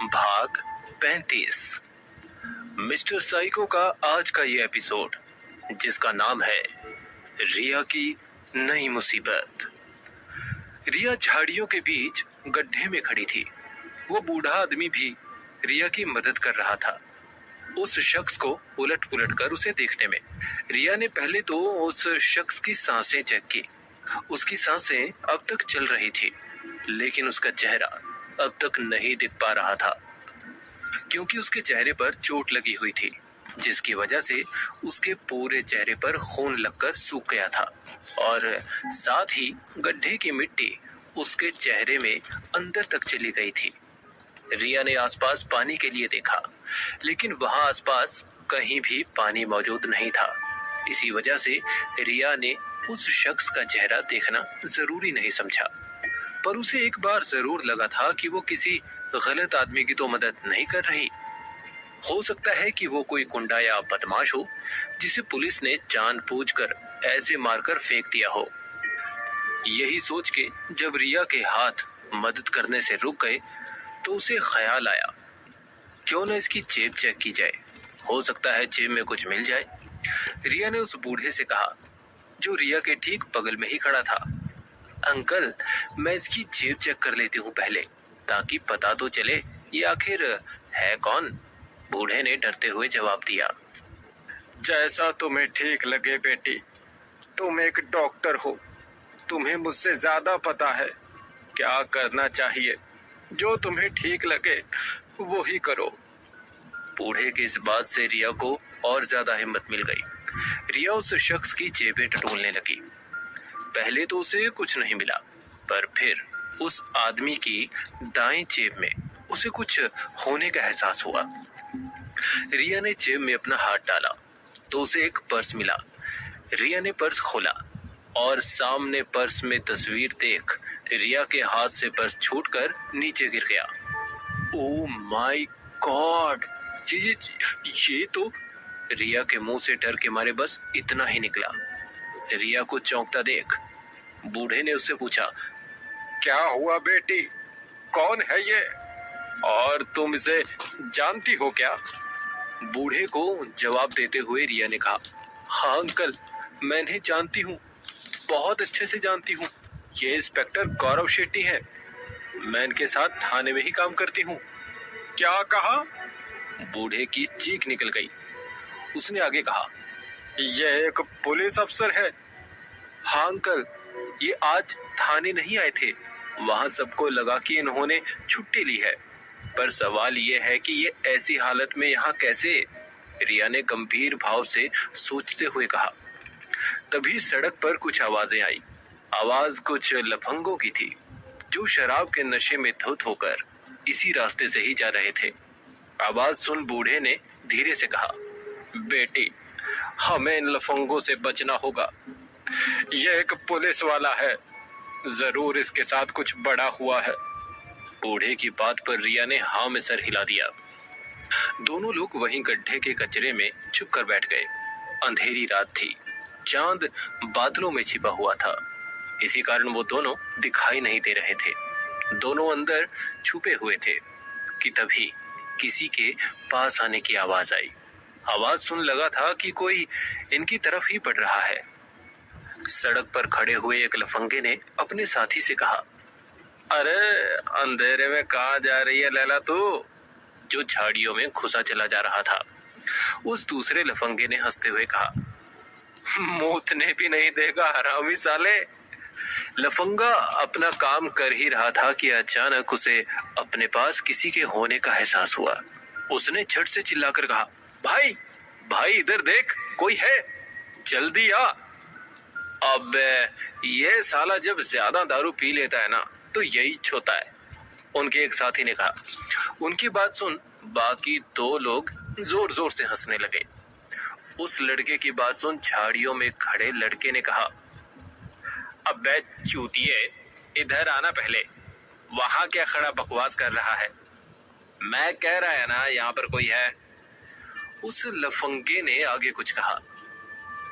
भाग 35। Mister psycho का आज का ये एपिसोड, जिसका नाम है रिया की नई मुसीबत। रिया झाड़ियों के बीच गड्ढे में खड़ी थी। वो बूढ़ा आदमी भी रिया की मदद कर रहा था। उस शख्स को उलट पुलट कर उसे देखने में रिया ने पहले तो उस शख्स की सांसें चेक की। उसकी सांसें अब तक चल रही थी, लेकिन उसका चेहरा अब तक नहीं दिख पा रहा था, क्योंकि उसके चेहरे पर चोट लगी हुई थी, जिसकी वजह से उसके पूरे चेहरे पर खून लगकर सूख गया था और साथ ही गड्ढे की मिट्टी उसके चेहरे में अंदर तक चली गई थी। रिया ने आसपास पानी के लिए देखा, लेकिन वहां आसपास कहीं भी पानी मौजूद नहीं था। इसी वजह से रिया ने उस शख्स का चेहरा देखना जरूरी नहीं समझा, पर उसे एक बार जरूर लगा था कि वो किसी गलत आदमी की तो मदद नहीं कर रही। हो सकता है कि वो कोई गुंडा या बदमाश हो, जिसे पुलिस ने जानबूझकर ऐसे मारकर फेंक दिया हो। यही सोच के जब रिया के हाथ मदद करने से रुक गए, तो उसे ख्याल आया, क्यों न इसकी जेब चेक की जाए, हो सकता है जेब में कुछ मिल जाए। रिया ने उस बूढ़े से कहा, जो रिया के ठीक बगल में ही खड़ा था, अंकल, मैं इसकी जेब चेक कर लेती हूँ पहले, ताकि पता तो चले ये आखिर है कौन। बूढ़े ने डरते हुए जवाब दिया, जैसा तुम्हें ठीक लगे बेटी, तुम एक डॉक्टर हो, तुम्हें मुझसे ज्यादा पता है क्या करना चाहिए। जो तुम्हें ठीक लगे वो ही करो। बूढ़े की इस बात से रिया को और ज्यादा हिम्मत मिल गई। रिया उस शख्स की जेबें टटोलने लगी। पहले तो उसे कुछ नहीं मिला, पर फिर उस आदमी की दाएं जेब में उसे कुछ होने का एहसास हुआ। रिया ने जेब में अपना हाथ डाला तो उसे एक पर्स मिला। रिया ने पर्स खोला और सामने पर्स में तस्वीर देख रिया के हाथ से पर्स छूटकर नीचे गिर गया। ओ माय गॉड, ये तो रिया के मुंह से डर के मारे बस इतना ही निकला। रिया को चौंकता देख बूढ़े ने उससे पूछा, क्या हुआ बेटी, कौन है ये और तुम इसे जानती हो क्या? बूढ़े को जवाब देते हुए रिया ने कहा, हाँ अंकल, मैं इन्हें जानती हूँ, बहुत अच्छे से जानती हूँ। ये इंस्पेक्टर गौरव शेट्टी है, मैं इनके साथ थाने में ही काम करती हूँ। क्या कहा? बूढ़े की चीख निकल गई। उसने आगे कहा, ये एक पुलिस अफसर है। हाँ अंकल, ये आज थाने नहीं आए थे, वहां सबको लगा कि इन्होंने छुट्टी ली है, पर सवाल ये है कि ये ऐसी हालत में यहाँ कैसे। रिया ने गंभीर भाव से सोचते हुए कहा। तभी सड़क पर कुछ आवाजें आई। आवाज कुछ लफंगों की थी, जो शराब के नशे में धुत होकर इसी रास्ते से ही जा रहे थे। आवाज सुन बूढ़े ने धीरे से कहा, बेटी, हमें इन लफंगों से बचना होगा। यह एक पुलिस वाला है, जरूर इसके साथ कुछ बड़ा हुआ है। बूढ़े की बात पर रिया ने हाँ में सर हिला दिया। दोनों लोग वहीं गड्ढे के कचरे में छुप कर बैठ गए। अंधेरी रात थी, चांद बादलों में छिपा हुआ था, इसी कारण वो दोनों दिखाई नहीं दे रहे थे। दोनों अंदर छुपे हुए थे कि तभी किसी के पास आने की आवाज आई। आवाज सुन लगा था कि कोई इनकी तरफ ही बढ़ रहा है। सड़क पर खड़े हुए एक लफंगे ने अपने साथी से कहा, अरे अंधेरे में कहाँ जा रही है लैला तू? जो झाड़ियों में घुसा चला जा रहा था। उस दूसरे लफंगे ने हंसते हुए कहा, मूतने भी नहीं देगा हरामी साले। लफंगा अपना काम कर ही रहा था कि अचानक उसे अपने पास किसी के होने का एहसास हुआ। उसने झट से चिल्लाकर कहा, भाई भाई इधर देख, कोई है, जल्दी आ। अब ये साला जब ज्यादा दारू पी लेता है ना, तो यही होता है, उनके एक साथी ने कहा। उनकी बात सुन बाकी दो लोग जोर जोर से हंसने लगे। उस लड़के की बात सुन झाड़ियों में खड़े लड़के ने कहा, अबे चूतिए, इधर आना पहले, वहां क्या खड़ा बकवास कर रहा है? मैं कह रहा है ना यहाँ पर कोई है। उस लफंगे ने आगे कुछ कहा,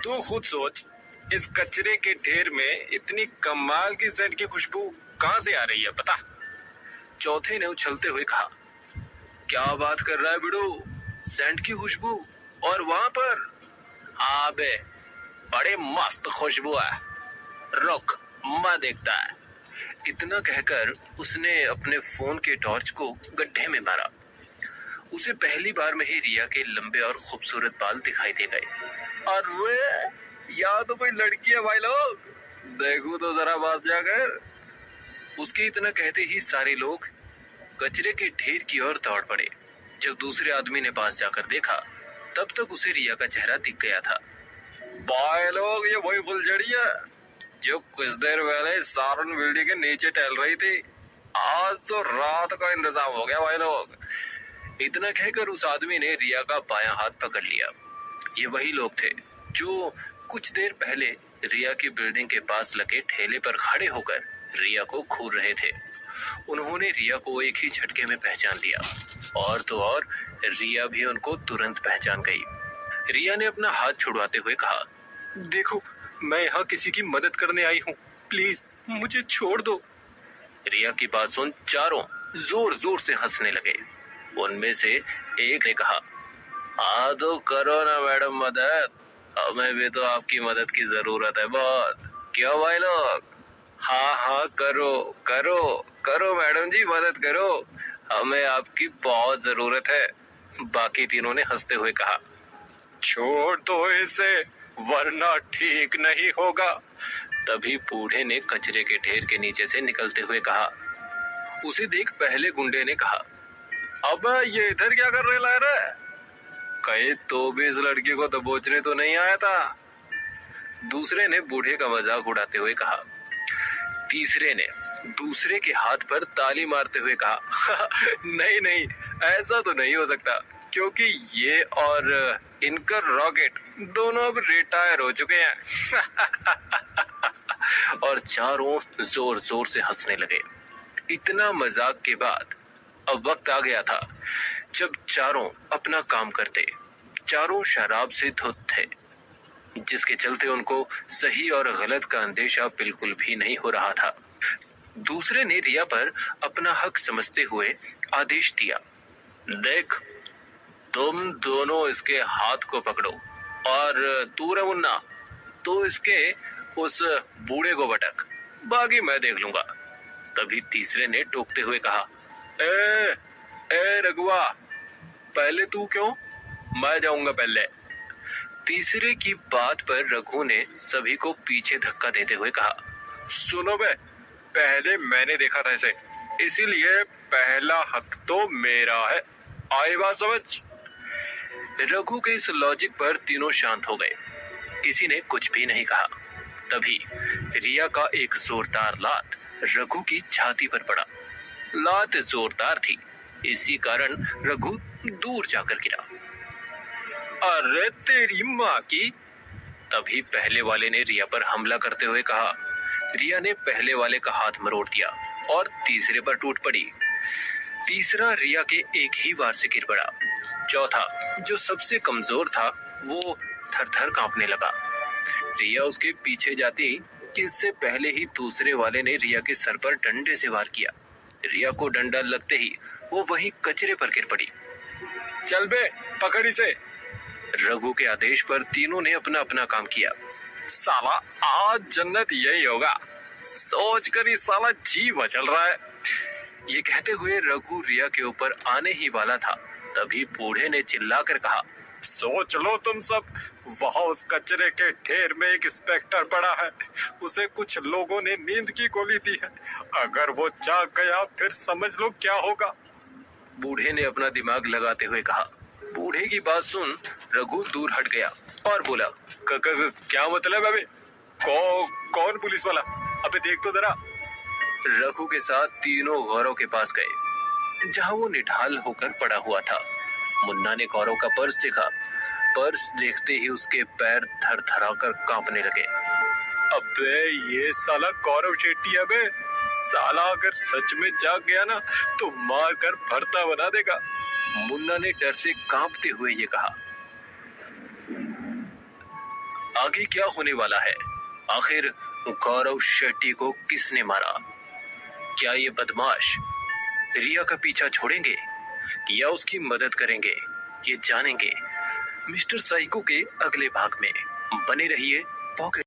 तू खुद सोच, इस कचरे के ढेर में इतनी कमाल की सेंट की खुशबू कहां से आ रही है पता? चौथे ने उछलते हुए कहा, क्या बात कर रहा है बिड़ू? सेंट की खुशबू और वहां पर? हाँ बे, बड़े मस्त खुशबू है। रुक, मैं देखता है। इतना कहकर उसने अपने फोन के टॉर्च को गड्ढे में मारा। उसे पहली बार में ही रिया के लंबे और खूबसूरत बाल दिखाई दे गए। अरे यहाँ तो कोई लड़की है भाई लोग, देखो तो जरा पास जाकर। उसके इतना कहते ही सारे लोग कचरे के ढेर की ओर दौड़ पड़े। जब दूसरे आदमी ने पास जाकर देखा तब तक उसे रिया का चेहरा दिख गया था। भाई लोग, ये वही फुलझड़ी है जो कुछ देर पहले सारन बिल्डिंग के नीचे टहल रही थी। आज तो रात का इंतजाम हो गया भाई लोग। इतना कहकर उस आदमी ने रिया का बायां हाथ पकड़ लिया। ये वही लोग थे जो कुछ देर पहले रिया की बिल्डिंग के पास लगे ठेले पर खड़े होकर रिया को घूर रहे थे। उन्होंने रिया को एक ही झटके में पहचान लिया, और तो और रिया भी उनको तुरंत पहचान गई। रिया ने अपना हाथ छुड़वाते हुए कहा, देखो, मैं यहाँ किसी की मदद करने आई हूँ, प्लीज मुझे छोड़ दो। रिया की बात सुन चारों जोर जोर से हंसने लगे। उनमें से एक ने कहा, हाँ तो करो ना मैडम मदद, हमें भी तो आपकी मदद की जरूरत है बहुत। क्यों भाई लोग? हाँ हाँ, करो करो करो मैडम जी, मदद करो, हमें आपकी बहुत जरूरत है। बाकी तीनों ने हंसते हुए कहा, छोड़ दो इसे वरना ठीक नहीं होगा। तभी बूढ़े ने कचरे के ढेर के नीचे से निकलते हुए कहा। उसे देख पहले गुंडे ने कहा, अब ये इधर क्या कर रहे रे? कहीं तो भी इस लड़की को दबोचने तो नहीं आया था। दूसरे ने बूढ़े का मजाक उड़ाते हुए कहा। तीसरे ने दूसरे के हाथ पर ताली मारते हुए कहा, नहीं नहीं, ऐसा तो नहीं हो सकता, क्योंकि ये और इनका रॉकेट दोनों अब रिटायर हो चुके हैं। और चारों जोर जोर से हंसने लगे। इतना मजाक के बाद अब वक्त आ गया था जब चारों अपना काम करते। चारों शराब से धुत थे, जिसके चलते उनको सही और गलत का अंदेशा बिल्कुल भी नहीं हो रहा था। दूसरे ने रिया पर अपना हक समझते हुए आदेश दिया, देख, तुम दोनों इसके हाथ को पकड़ो, और तू रे मुन्ना, तो इसके उस बूढ़े को भटक, बाकी मैं देख लूंगा। तभी तीसरे ने टोकते हुए कहा, ए रघुआ, पहले तू क्यों? मैं जाऊंगा पहले। तीसरे की बात पर रघु ने सभी को पीछे धक्का देते हुए कहा, सुनो बे, पहले मैंने देखा था इसे, इसीलिए पहला हक तो मेरा है। आई बात समझ? रघु के इस लॉजिक पर तीनों शांत हो गए। किसी ने कुछ भी नहीं कहा। तभी रिया का एक जोरदार लात रघु की छाती पर पड़ा। लात जोरदार थी, इसी कारण रघु दूर जाकर गिरा। अरे तेरी माँ की! तभी पहले वाले ने रिया पर हमला करते हुए कहा। रिया ने पहले वाले का हाथ मरोड़ दिया और तीसरे पर टूट पड़ी। तीसरा रिया के एक ही बार से गिर पड़ा। चौथा, जो सबसे कमजोर था, वो थर-थर कांपने लगा। रिया उसके पीछे जाती कि इससे पहले ही दूसरे वाले ने रिया के सर पर डंडे से वार किया। रिया को डंडा लगते ही वो वहीं कचरे पर गिर पड़ी। चल बे, पकड़ इसे। रघु के आदेश पर तीनों ने अपना अपना काम किया। साला आज जन्नत यही होगा, सोच कर ही साला जी मचल रहा है। ये कहते हुए रघु रिया के ऊपर आने ही वाला था, तभी बूढ़े ने चिल्लाकर कहा, सोच लो तुम सब, वहां उस कचरे के ढेर में एक इंस्पेक्टर पड़ा है, उसे कुछ लोगों ने नींद की गोली दी है, अगर वो जाग गया फिर समझ लो क्या होगा। बूढ़े ने अपना दिमाग लगाते हुए कहा। बूढ़े की बात सुन रघु दूर हट गया और बोला, क्या मतलब है? कौन पुलिस वाला? अबे देख तो जरा। रघु के साथ तीनों गौरव के पास गए, जहां वो निढाल होकर पड़ा हुआ था। मुन्ना ने गौरव का पर्स देखा। पर्स देखते ही उसके पैर थरथराकर कांपने लगे। अबे ये साला गौरव शेट्टी है बे, साला अगर सच में जाग गया ना तो मार कर भरता बना देगा। मुन्ना ने डर से कांपते हुए ये कहा। आगे क्या होने वाला है? आखिर गौरव शेट्टी को किसने मारा? क्या ये बदमाश रिया का पीछा छोड़ेंगे? या उसकी मदद करेंगे, ये जानेंगे मिस्टर साइको के अगले भाग में। बने रहिए पॉकेट